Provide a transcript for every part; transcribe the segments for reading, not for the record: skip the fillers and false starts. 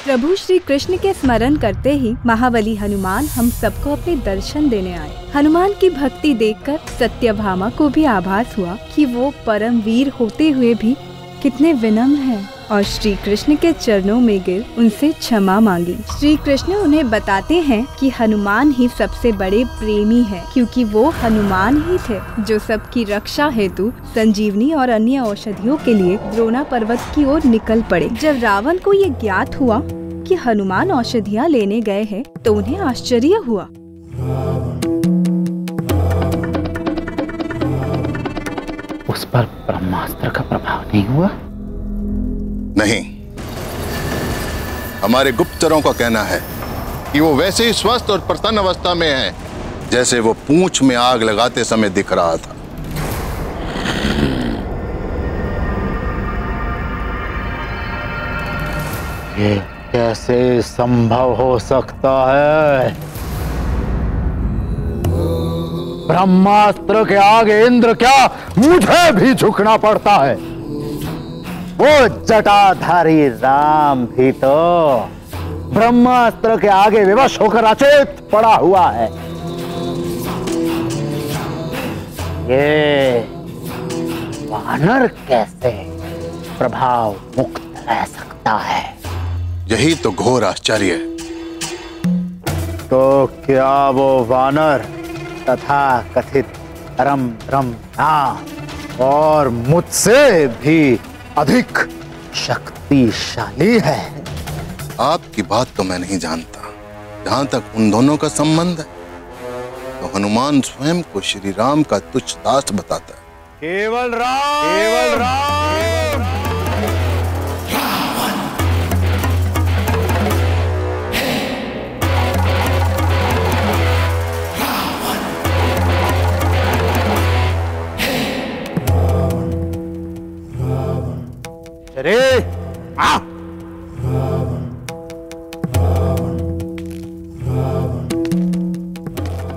प्रभु श्री कृष्ण के स्मरण करते ही महाबली हनुमान हम सबको अपने दर्शन देने आए। हनुमान की भक्ति देखकर सत्यभामा को भी आभास हुआ कि वो परम वीर होते हुए भी कितने विनम्र हैं और श्री कृष्ण के चरणों में गिर उनसे क्षमा मांगी। श्री कृष्ण उन्हें बताते हैं कि हनुमान ही सबसे बड़े प्रेमी हैं, क्योंकि वो हनुमान ही थे जो सबकी रक्षा हेतु संजीवनी और अन्य औषधियों के लिए द्रोणा पर्वत की ओर निकल पड़े। जब रावण को ये ज्ञात हुआ कि हनुमान औषधियाँ लेने गए हैं तो उन्हें आश्चर्य हुआ। उस पर ब्रह्मास्त्र का प्रभाव नहीं हुआ? नहीं, हमारे गुप्तचरों का कहना है कि वो वैसे ही स्वस्थ और प्रसन्न अवस्था में है जैसे वो पूंछ में आग लगाते समय दिख रहा था। ये कैसे संभव हो सकता है? ब्रह्मास्त्र के आगे इंद्र क्या, मुझे भी झुकना पड़ता है। वो जटाधारी राम भी तो ब्रह्मास्त्र के आगे विवश होकर अचेत पड़ा हुआ है। ये वानर कैसे प्रभाव मुक्त रह सकता है? यही तो घोर आश्चर्य है। तो क्या वो वानर तथा कथित परम ब्रह्म और मुझसे भी अधिक शक्तिशाली है? आपकी बात तो मैं नहीं जानता। जहां तक उन दोनों का संबंध है तो हनुमान स्वयं को श्री राम का तुच्छ दास बताता है। केवल राम, केवल राम। अरे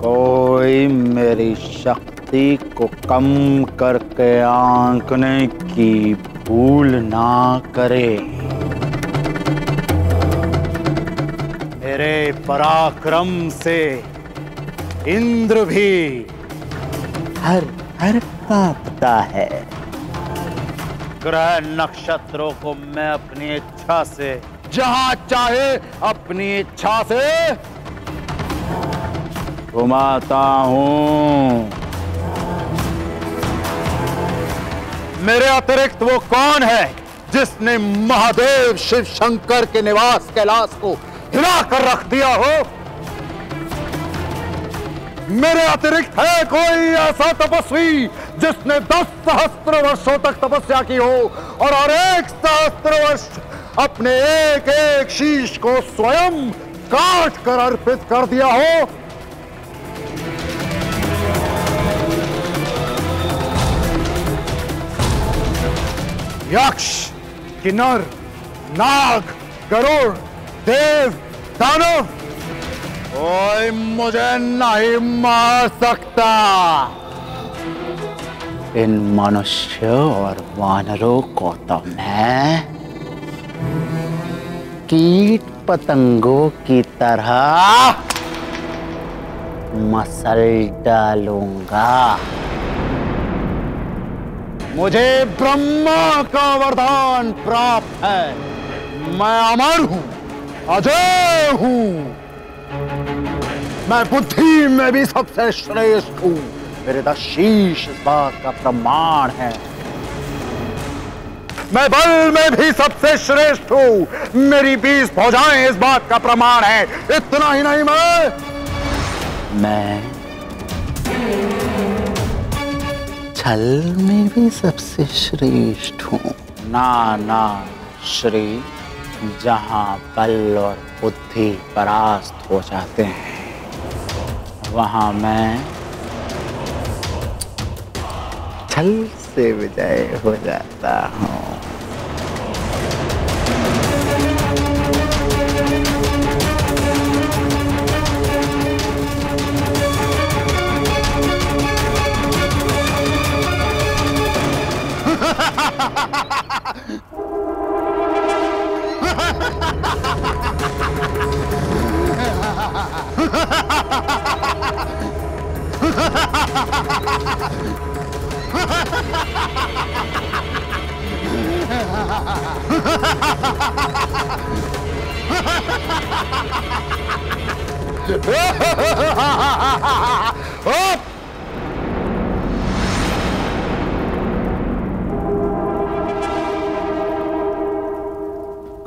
कोई मेरी शक्ति को कम करके आंकने की भूल ना करे। मेरे पराक्रम से इंद्र भी हर हर कांपता है। ग्रह नक्षत्रों को मैं अपनी इच्छा से जहां चाहे अपनी इच्छा से घुमाता हूं। मेरे अतिरिक्त वो कौन है जिसने महादेव शिव शंकर के निवास कैलाश को हिला कर रख दिया हो? मेरे अतिरिक्त है कोई ऐसा तपस्वी जिसने 10 सहस्त्र वर्षों तक तपस्या की हो और हर 1 सहस्त्र वर्ष अपने एक एक शीश को स्वयं काट कर अर्पित कर दिया हो? यक्ष, किन्नर, नाग, गरुड़, देव, दानव, कोई मुझे नहीं मार सकता। इन मनुष्य और वानरों को तो मैं कीट पतंगों की तरह मसल डालूंगा। मुझे ब्रह्मा का वरदान प्राप्त है। मैं अमर हूं, अजय हूं। मैं बुद्धि में भी सबसे श्रेष्ठ हूं। मेरे 10 शीश इस बात का प्रमाण है। मैं बल में भी सबसे श्रेष्ठ हूं। मेरी 20 भुजाएं इस बात का प्रमाण है। इतना ही नहीं, मैं छल में भी सबसे श्रेष्ठ हूं। ना श्री, जहां बल और बुद्धि परास्त हो जाते हैं वहां मैं छल से विजय हो जाता हूं।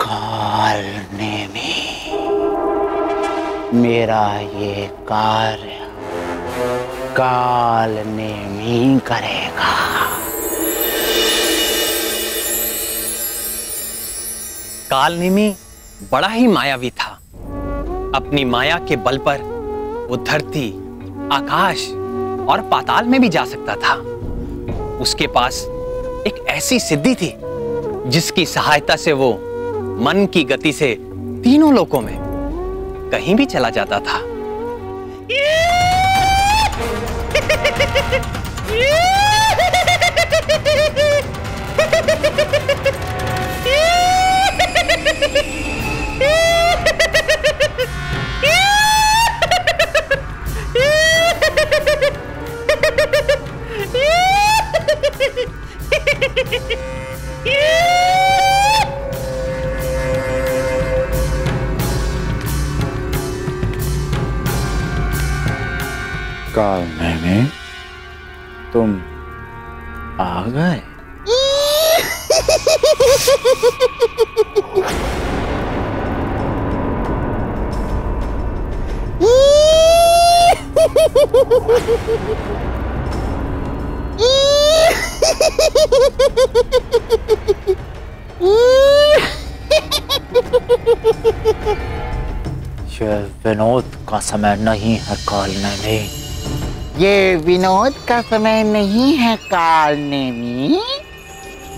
कालनेमी, मेरा ये कार्य कालनेमी करेगा। कालनेमी बड़ा ही मायावी था। अपनी माया के बल पर वो धरती, आकाश और पाताल में भी जा सकता था। उसके पास एक ऐसी सिद्धि थी जिसकी सहायता से वो मन की गति से तीनों लोकों में कहीं भी चला जाता था। कालनेमी, तुम आ गए। ये विनोद का समय नहीं है कालनेमी। ये विनोद का समय नहीं है कालनेमी।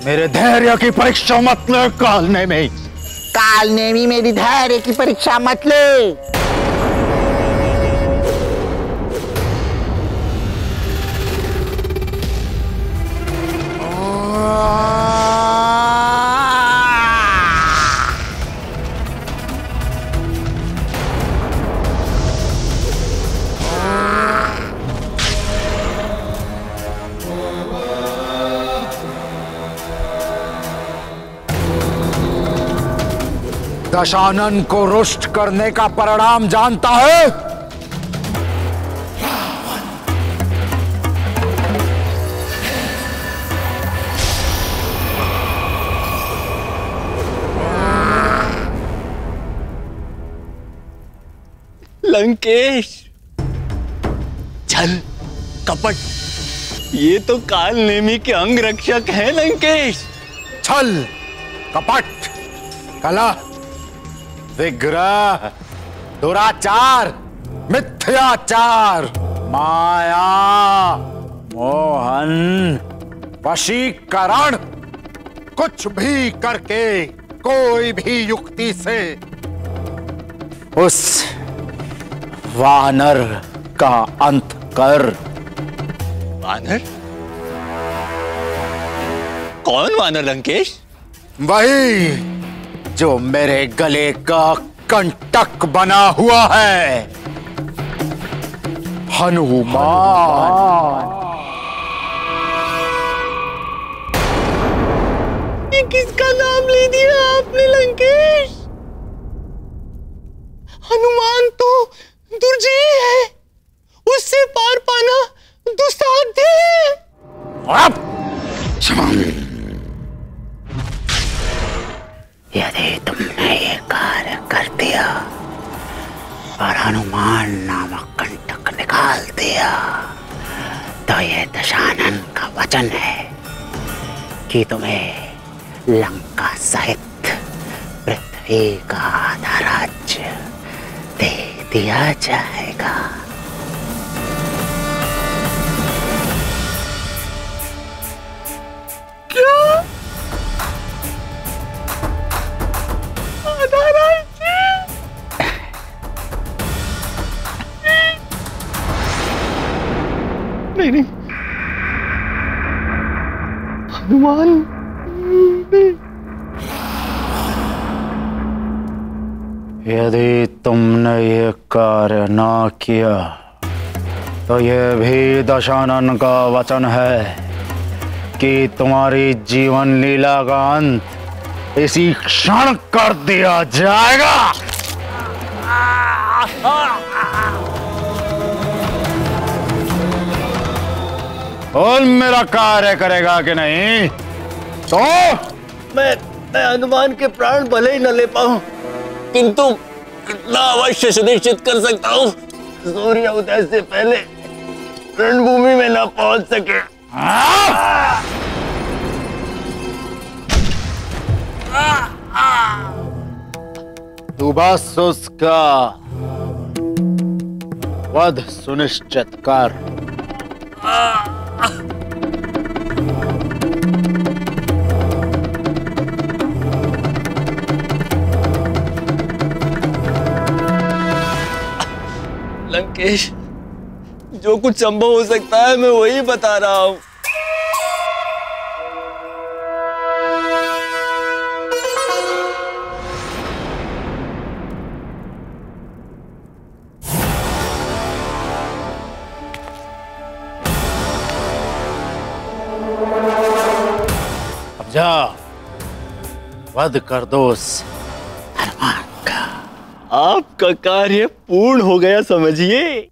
मेरे धैर्य की परीक्षा मत ले कालनेमी। कालनेमी, मेरी धैर्य की परीक्षा मत ले। दशानन को रुष्ट करने का परिणाम जानता है? लंकेश, छल, कपट, ये तो कालनेमी के अंग रक्षक हैं लंकेश। छल, कपट, कला, विग्रह, दुराचार, मिथ्याचार, माया, मोहन, वशीकरण, कुछ भी करके, कोई भी युक्ति से उस वानर का अंत कर। वानर? कौन वानर लंकेश? वही जो मेरे गले का कंटक बना हुआ है, हनुमान। ये किसका नाम ले दिया आपने लंकेश? हनुमान तो दुर्जय है, उससे पार पाना दुस्साध्य है। यदि तुमने ये कार्य कर दिया और हनुमान नामक कंटक निकाल दिया तो ये दशानन का वचन है कि तुम्हें लंका सहित पृथ्वी का आधा राज्य दे दिया जाएगा। क्या? आधा राज्य? नहीं, हनुमान यदि तुमने ये कार्य ना किया तो यह भी दशानन का वचन है कि तुम्हारी जीवन लीला का अंत इसी क्षण कर दिया जाएगा। और मेरा कार्य करेगा कि नहीं? तो मैं हनुमान के प्राण भले ही न ले पाऊं, किंतु इतना अवश्य सुनिश्चित कर सकता हूं, सूर्य उदय से पहले रणभूमि में न पहुंच सके। तू बस उसका वध सुनिश्चित कर। लंकेश, जो कुछ संभव हो सकता है मैं वही बता रहा हूं। अब जा वध कर दो उस हनुमान का। आपका कार्य पूर्ण हो गया समझिए।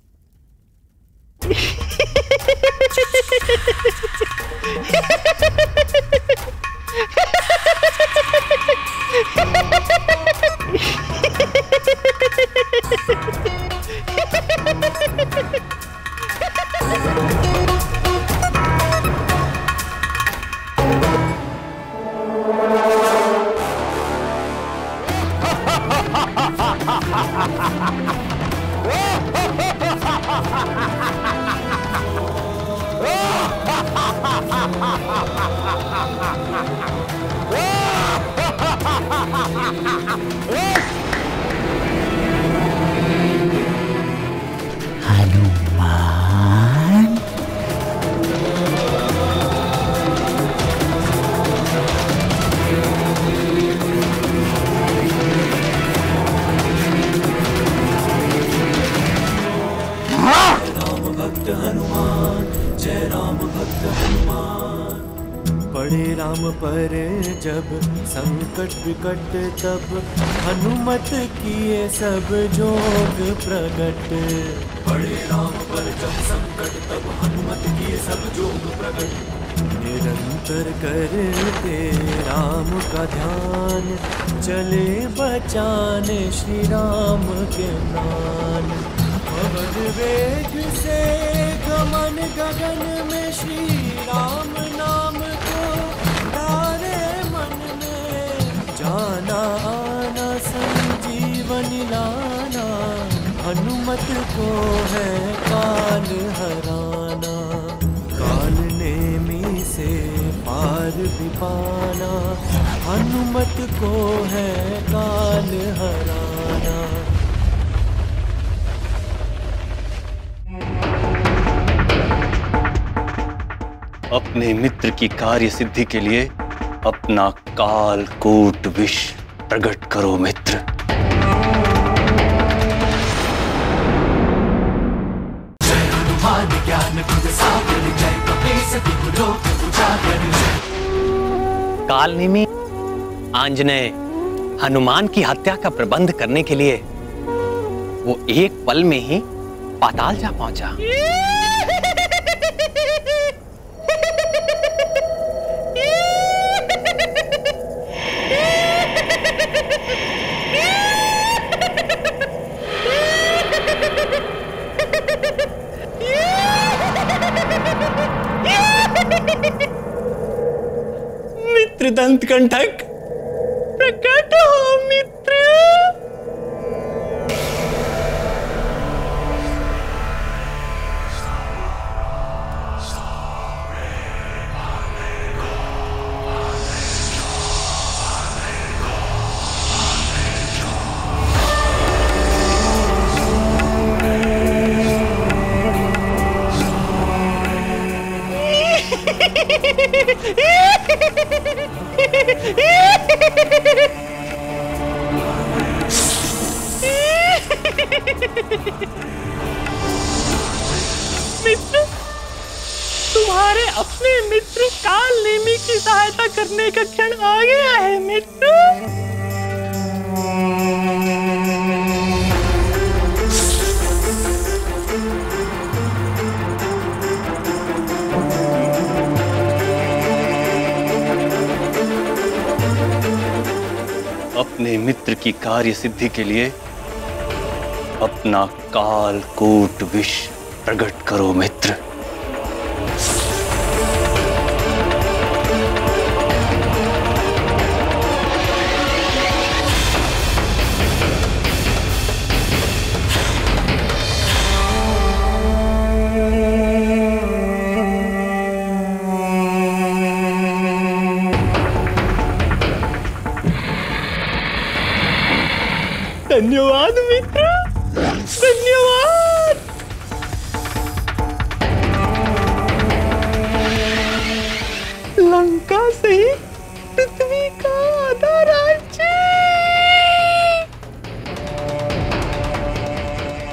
पड़े राम पर जब संकट विकट, तब हनुमत किए सब जोग प्रकट। पड़े राम पर जब संकट, तब हनुमत किए सब जोग प्रकट। निरंतर करते राम का ध्यान, चले बचाने श्री राम के नाम। पवन वेग से गमन गगन में, श्री राम नाम को धारे मन में। जाना आना संजीवनी लाना, हनुमत को है काल हराना। काल नेमी से पार भी पाना, हनुमत को है काल हराना। अपने मित्र की कार्य सिद्धि के लिए अपना काल कूट विष प्रकट करो मित्र। कालनेमी आंजनेय हनुमान की हत्या का प्रबंध करने के लिए वो एक पल में ही पाताल जा पहुंचा। मित्र दंत कंठक, प्रकट हो मित्र। आपकी सहायता करने का क्षण आ गया है मित्र। अपने मित्र की कार्य सिद्धि के लिए अपना कालकूट विष प्रकट करो मित्र। धन्यवाद मित्र, धन्यवाद। लंका सही पृथ्वी का आधा राज्य।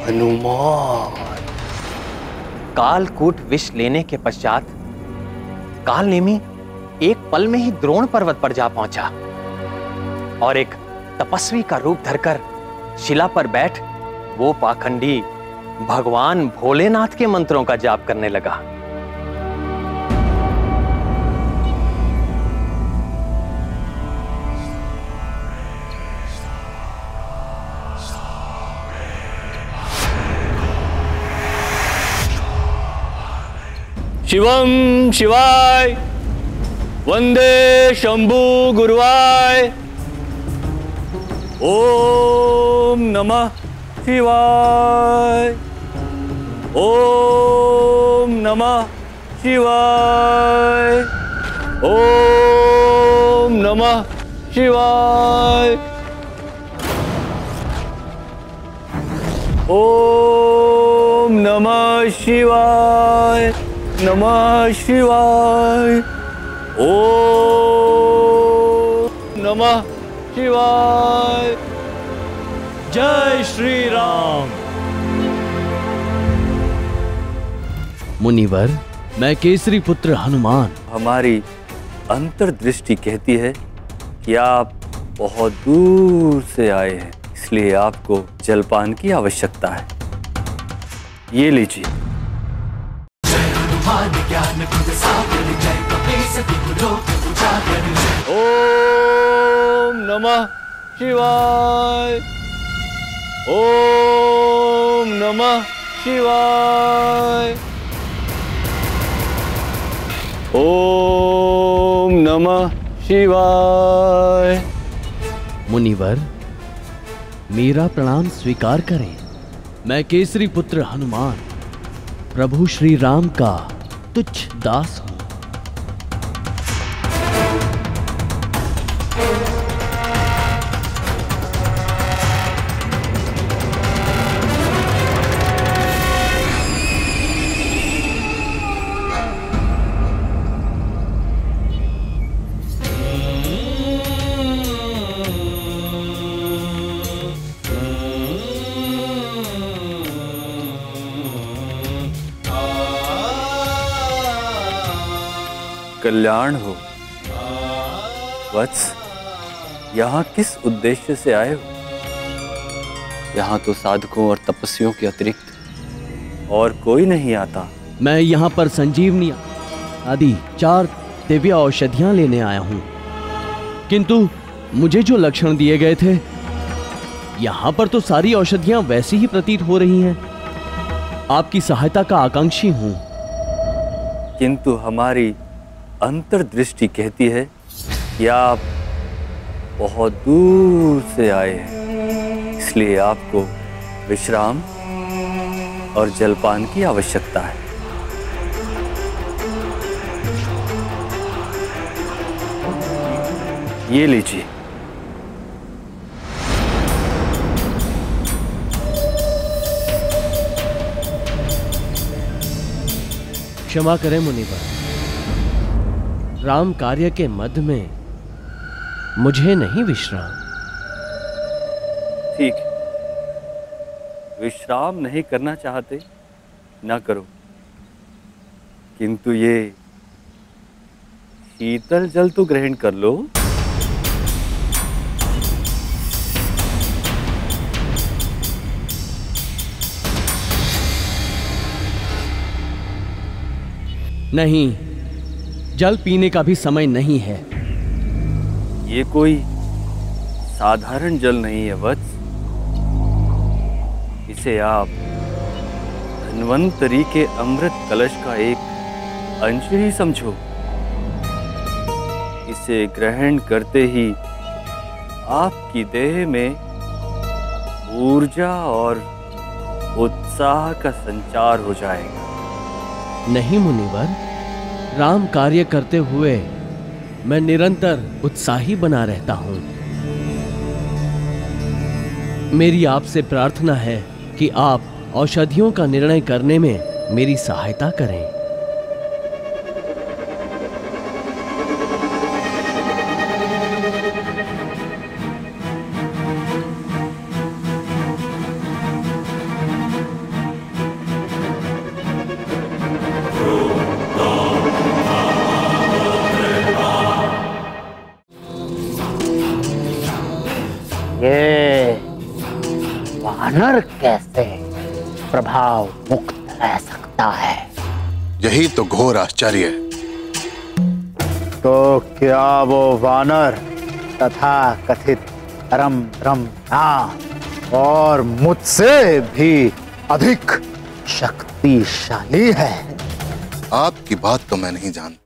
हनुमान। कालकूट विष लेने के पश्चात कालनेमी एक पल में ही द्रोण पर्वत पर जा पहुंचा और एक तपस्वी का रूप धरकर शिला पर बैठ वो पाखंडी भगवान भोलेनाथ के मंत्रों का जाप करने लगा। शिवम शिवाय वंदे शंभु गुरुवाय। ओम नमः शिवाय। ओम नमः शिवाय। ओम नमः शिवाय। ओम नमः शिवाय। नमः शिवाय। ओम नमः शिवाय। जय श्री राम। मुनिवर, मैं केसरी पुत्र हनुमान। हमारी अंतर्दृष्टि कहती है कि आप बहुत दूर से आए हैं, इसलिए आपको जलपान की आवश्यकता है। ये लीजिए। ओम नमः शिवाय। ओम नमः शिवाय। ओम नमः शिवाय। मुनिवर, मेरा प्रणाम स्वीकार करें। मैं केसरी पुत्र हनुमान प्रभु श्री राम का तुच्छ दास हूं। कल्याण हो। वत्स, यहाँ किस उद्देश्य से आए हो? यहाँ तो साधकों और तपस्वियों के अतिरिक्त और कोई नहीं आता। मैं यहाँ पर संजीवनी आदि 4 दिव्य औषधियाँ लेने आया हूँ, किंतु मुझे जो लक्षण दिए गए थे, यहाँ पर तो सारी औषधियाँ वैसी ही प्रतीत हो रही हैं। आपकी सहायता का आकांक्षी हूँ। किंतु हमारी अंतर्दृष्टि कहती है कि आप बहुत दूर से आए हैं, इसलिए आपको विश्राम और जलपान की आवश्यकता है। ये लीजिए। क्षमा करें मुनिवर, राम कार्य के मध्य में मुझे नहीं विश्राम। ठीक है, विश्राम नहीं करना चाहते ना करो, किंतु ये शीतल जल तो ग्रहण कर लो। नहीं, जल पीने का भी समय नहीं है। ये कोई साधारण जल नहीं है वत्स। इसे आप धन्वंतरी के अमृत कलश का एक अंश ही समझो। इसे ग्रहण करते ही आपकी देह में ऊर्जा और उत्साह का संचार हो जाएगा। नहीं मुनिवर, राम कार्य करते हुए मैं निरंतर उत्साही बना रहता हूं। मेरी आपसे प्रार्थना है कि आप औषधियों का निर्णय करने में मेरी सहायता करें। ये वानर कैसे प्रभाव मुक्त रह सकता है? यही तो घोर आश्चर्य है। तो क्या वो वानर तथा कथित परम ब्रह्म और मुझसे भी अधिक शक्तिशाली है? आपकी बात तो मैं नहीं जानता।